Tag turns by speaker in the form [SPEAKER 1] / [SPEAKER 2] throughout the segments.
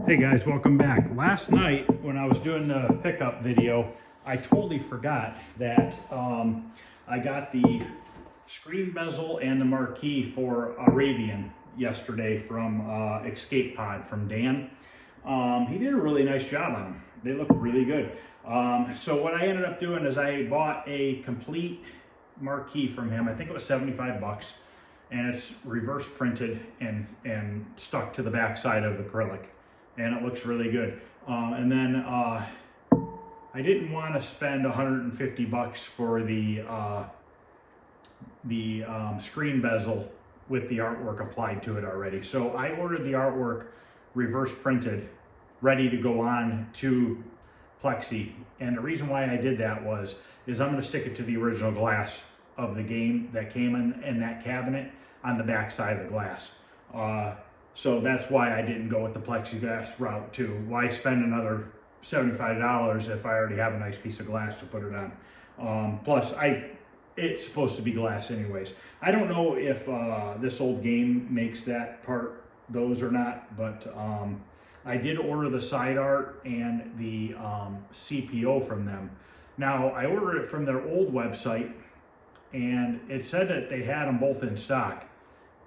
[SPEAKER 1] Hey guys, welcome back. Last night when I was doing the pickup video, I totally forgot that I got the screen bezel and the marquee for Arabian yesterday from Escape Pod from Dan. He did a really nice job on them. They look really good. So what I ended up doing is I bought a complete marquee from him. I think it was 75 bucks. And it's reverse printed and stuck to the back side of acrylic. And it looks really good. And then I didn't want to spend 150 bucks for the screen bezel with the artwork applied to it already. So I ordered the artwork reverse printed, ready to go on to Plexi. And the reason why I did that is I'm going to stick it to the original glass of the game that came in that cabinet on the back side of the glass. So that's why I didn't go with the plexiglass route too. Why spend another $75 if I already have a nice piece of glass to put it on? Plus, it's supposed to be glass anyways. I don't know if this old game makes those or not, but I did order the side art and the CPO from them. Now, I ordered it from their old website, and it said that they had them both in stock,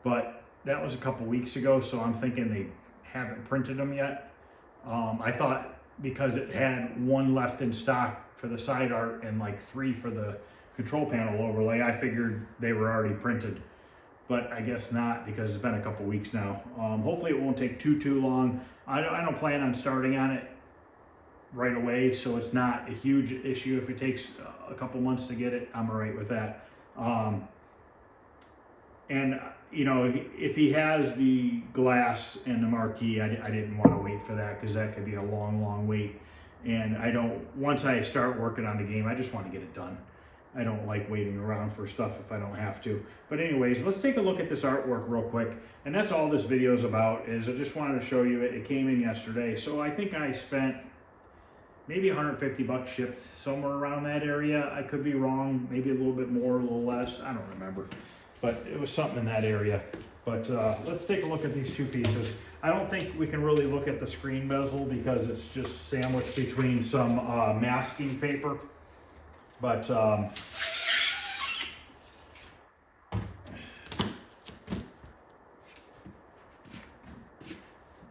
[SPEAKER 1] but that was a couple weeks ago, so I'm thinking they haven't printed them yet. I thought because it had one left in stock for the side art and like 3 for the control panel overlay, I figured they were already printed, but I guess not, because it's been a couple weeks now. Hopefully it won't take too long. I don't plan on starting on it right away, so it's not a huge issue. If it takes a couple months to get it, I'm all right with that. And you know, if he has the glass and the marquee, I didn't want to wait for that, because that could be a long wait. And once I start working on the game, I just want to get it done. I don't like waiting around for stuff if I don't have to. But anyways, let's take a look at this artwork real quick. And that's all this video is about, is I just wanted to show you it. It came in yesterday. So I think I spent maybe 150 bucks shipped, somewhere around that area. I could be wrong, maybe a little bit more, a little less, I don't remember. But it was something in that area. But let's take a look at these two pieces. I don't think we can really look at the screen bezel because it's just sandwiched between some masking paper. But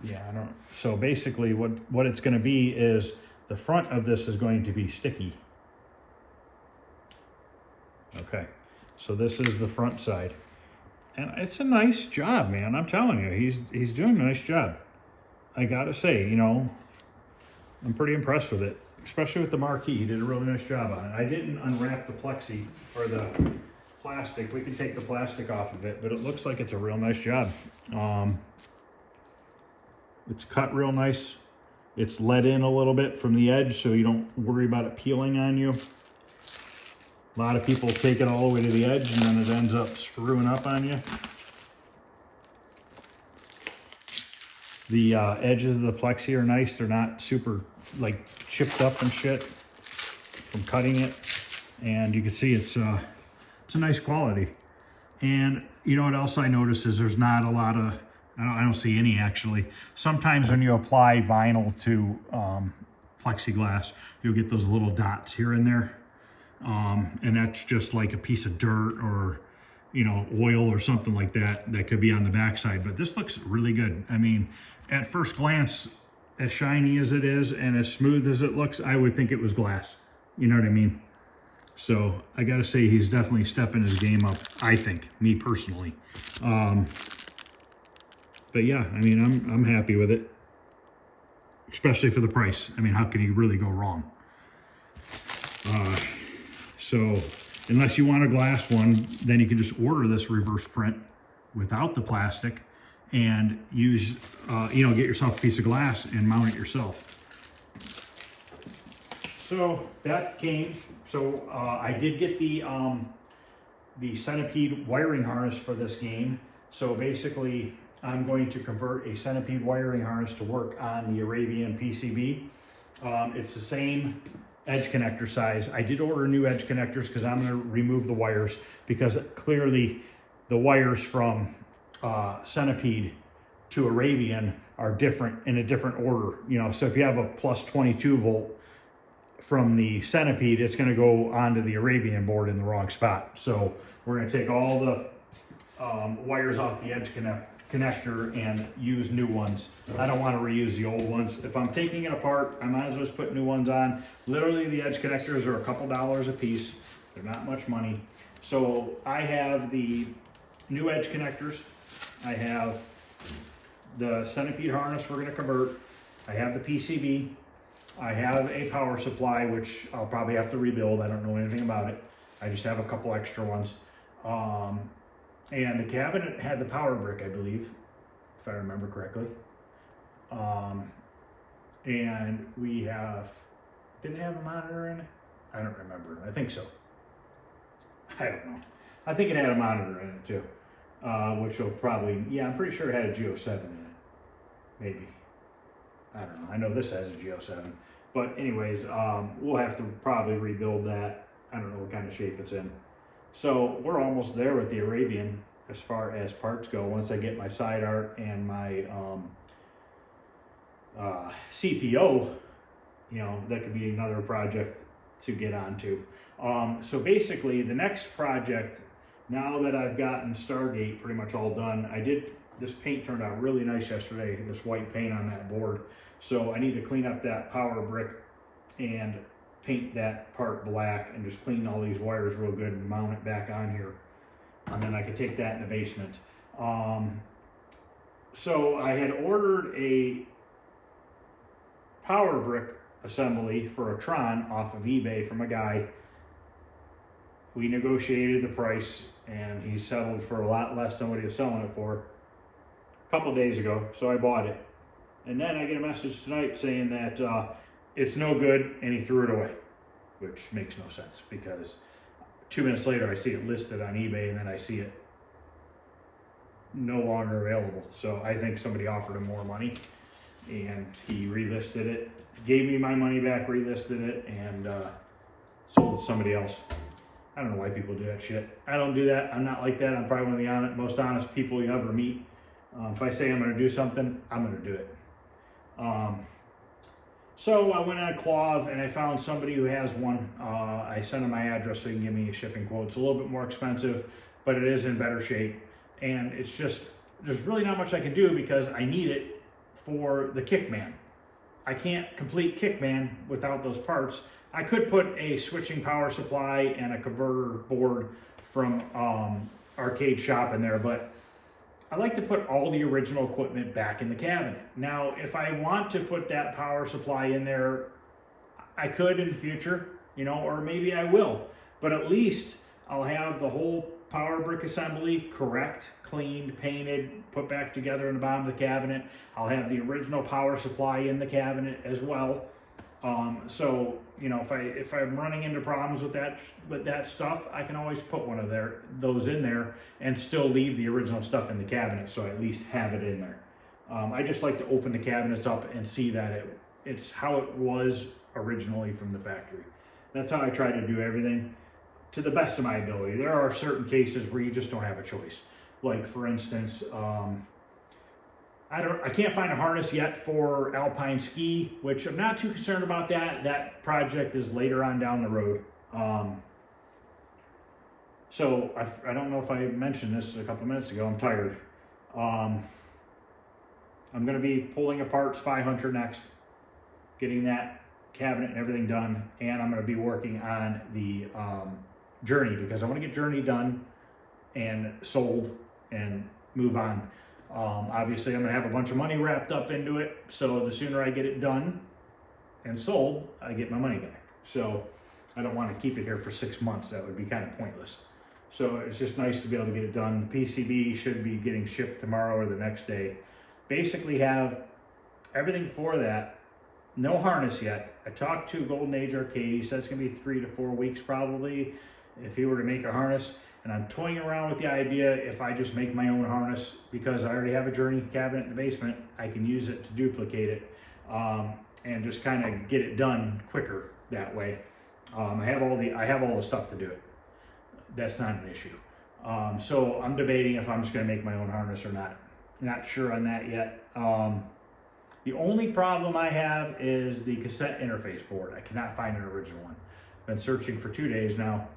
[SPEAKER 1] yeah, I don't. So basically, what it's going to be is the front of this is going to be sticky. Okay. So this is the front side, and it's a nice job, man. I'm telling you, he's doing a nice job. I gotta say, you know, I'm pretty impressed with it, especially with the marquee. He did a really nice job on it. I didn't unwrap the plexi or the plastic. We can take the plastic off of it, but it looks like it's a real nice job. It's cut real nice. It's let in a little bit from the edge, so you don't worry about it peeling on you. A lot of people take it all the way to the edge and then it ends up screwing up on you. The edges of the plexi are nice. They're not super like chipped up and shit from cutting it. And you can see it's a nice quality. And you know what else I noticed is there's not a lot of, I don't see any actually. Sometimes when you apply vinyl to plexiglass, you'll get those little dots here and there. And that's just like a piece of dirt or, you know, oil or something like that that could be on the backside. But this looks really good. I mean, at first glance, as shiny as it is and as smooth as it looks, I would think it was glass. You know what I mean? So I gotta say, he's definitely stepping his game up, I think, me personally. But yeah, I mean, I'm happy with it, especially for the price. I mean, how can you really go wrong? So unless you want a glass one, then you can just order this reverse print without the plastic and use, you know, get yourself a piece of glass and mount it yourself. So that came. So I did get the Centipede wiring harness for this game. So basically, I'm going to convert a Centipede wiring harness to work on the Arabian PCB. It's the same edge connector size. I did order new edge connectors because I'm going to remove the wires, because clearly the wires from Centipede to Arabian are different in a different order. You know, so if you have a plus 22 volt from the centipede, it's going to go onto the Arabian board in the wrong spot. So we're going to take all the wires off the edge connector and use new ones. I don't want to reuse the old ones. If I'm taking it apart, I might as well just put new ones on. Literally, the edge connectors are a couple dollars a piece. They're not much money. So I have the new edge connectors. I have the centipede harness we're going to convert. I have the PCB. I have a power supply, which I'll probably have to rebuild. I don't know anything about it. I just have a couple extra ones. And the cabinet had the power brick, I believe, if I remember correctly. And we didn't have a monitor in it? I don't remember. I think so. I don't know. I think it had a monitor in it too, which will probably, yeah, I'm pretty sure it had a Geo 7 in it. Maybe. I don't know. I know this has a Geo 7. But anyways, we'll have to probably rebuild that. I don't know what kind of shape it's in. So we're almost there with the Arabian as far as parts go. Once I get my side art and my CPO, you know, that could be another project to get onto. So basically the next project, now that I've gotten Stargate pretty much all done, this paint turned out really nice yesterday, this white paint on that board. So I need to clean up that power brick and paint that part black and just clean all these wires real good and mount it back on here. And then I could take that in the basement. So I had ordered a power brick assembly for a Tron off of eBay from a guy. We negotiated the price and he settled for a lot less than what he was selling it for a couple days ago, so I bought it. And then I get a message tonight saying that it's no good and he threw it away, which makes no sense because 2 minutes later I see it listed on eBay and then I see it no longer available. So I think somebody offered him more money and he relisted it, gave me my money back, relisted it, and sold it to somebody else. I don't know why people do that shit. I don't do that. I'm not like that. I'm probably one of the most honest people you ever meet. If I say I'm going to do something, I'm going to do it. So I went on Clav and I found somebody who has one. I sent him my address so he can give me a shipping quote. It's a little bit more expensive, but it is in better shape. And it's just, there's really not much I can do because I need it for the Kickman. I can't complete Kickman without those parts. I could put a switching power supply and a converter board from Arcade Shop in there, but I like to put all the original equipment back in the cabinet. Now, if I want to put that power supply in there, I could in the future, you know, or maybe I will. But at least I'll have the whole power brick assembly correct, cleaned, painted, put back together in the bottom of the cabinet. I'll have the original power supply in the cabinet as well. So, you know, if I'm running into problems with that stuff, I can always put one of those in there and still leave the original stuff in the cabinet, so I at least have it in there. I just like to open the cabinets up and see that it's how it was originally from the factory. That's how I try to do everything to the best of my ability. There are certain cases where you just don't have a choice. Like for instance, I can't find a harness yet for alpine ski, which I'm not too concerned about that. That project is later on down the road. So I don't know if I mentioned this a couple minutes ago. I'm tired. I'm going to be pulling apart Spy Hunter next, getting that cabinet and everything done, and I'm going to be working on the Journey because I want to get Journey done and sold and move on. Obviously, I'm going to have a bunch of money wrapped up into it, so the sooner I get it done and sold, I get my money back. So I don't want to keep it here for 6 months. That would be kind of pointless. So it's just nice to be able to get it done. The PCB should be getting shipped tomorrow or the next day. Basically have everything for that. No harness yet. I talked to Golden Age Arcade. He said it's going to be 3 to 4 weeks probably if he were to make a harness. And I'm toying around with the idea if I just make my own harness, because I already have a Journey cabinet in the basement, I can use it to duplicate it and just kind of get it done quicker that way. I have all the stuff to do it. That's not an issue. So I'm debating if I'm just going to make my own harness or not. Not sure on that yet. The only problem I have is the cassette interface board. I cannot find an original one. Been searching for 2 days now.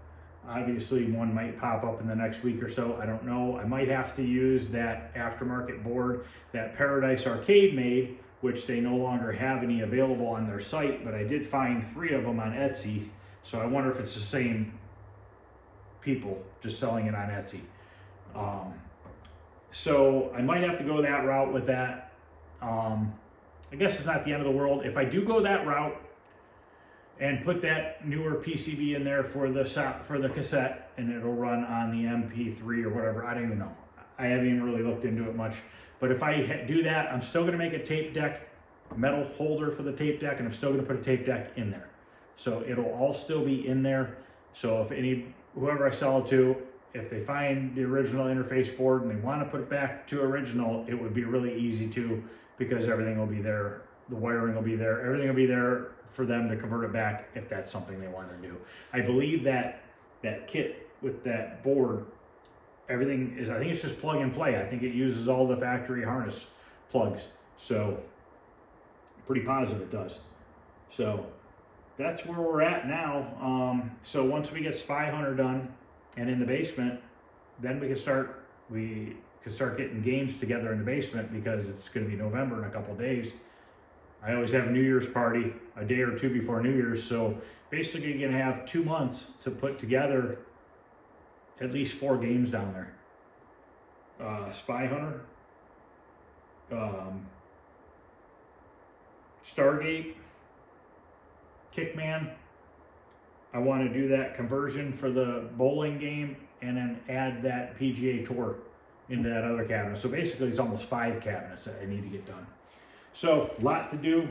[SPEAKER 1] Obviously one might pop up in the next week or so, I don't know. I might have to use that aftermarket board that Paradise Arcade made, which they no longer have any available on their site, but I did find 3 of them on Etsy, so I wonder if it's the same people just selling it on Etsy. So I might have to go that route with that. I guess it's not the end of the world. If I do go that route and put that newer PCB in there for the cassette, and it'll run on the MP3 or whatever, I don't even know. I haven't even really looked into it much. But if I do that, I'm still gonna make a tape deck, metal holder for the tape deck, and I'm still gonna put a tape deck in there. So it'll all still be in there. So if whoever I sell it to, if they find the original interface board and they wanna put it back to original, it would be really easy to, because everything will be there, the wiring will be there, everything will be there for them to convert it back if that's something they want to do. I believe that kit with that board, everything is, I think it's just plug and play. I think it uses all the factory harness plugs. So pretty positive it does. So that's where we're at now. So once we get Spy Hunter done and in the basement, then we can start getting games together in the basement, because it's going to be November in a couple of days. I always have a New Year's party a day or 2 before New Year's, so basically you're going to have 2 months to put together at least 4 games down there. Spy Hunter, Stargate, Kickman. I want to do that conversion for the bowling game and then add that PGA Tour into that other cabinet. So basically it's almost 5 cabinets that I need to get done. So a lot to do,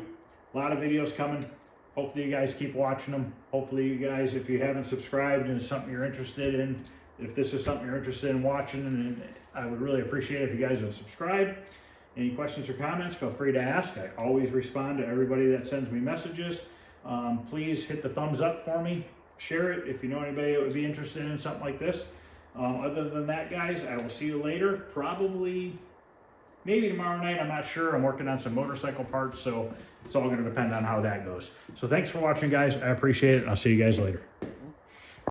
[SPEAKER 1] a lot of videos coming. Hopefully you guys keep watching them. Hopefully you guys, if you haven't subscribed and it's something you're interested in, if this is something you're interested in watching, and I would really appreciate it if you guys would subscribe. Any questions or comments, feel free to ask. I always respond to everybody that sends me messages. Please hit the thumbs up for me. Share it if you know anybody that would be interested in something like this. Other than that, guys, I will see you later. Probably, maybe tomorrow night, I'm not sure. I'm working on some motorcycle parts, so it's all going to depend on how that goes. So thanks for watching, guys. I appreciate it, and I'll see you guys later.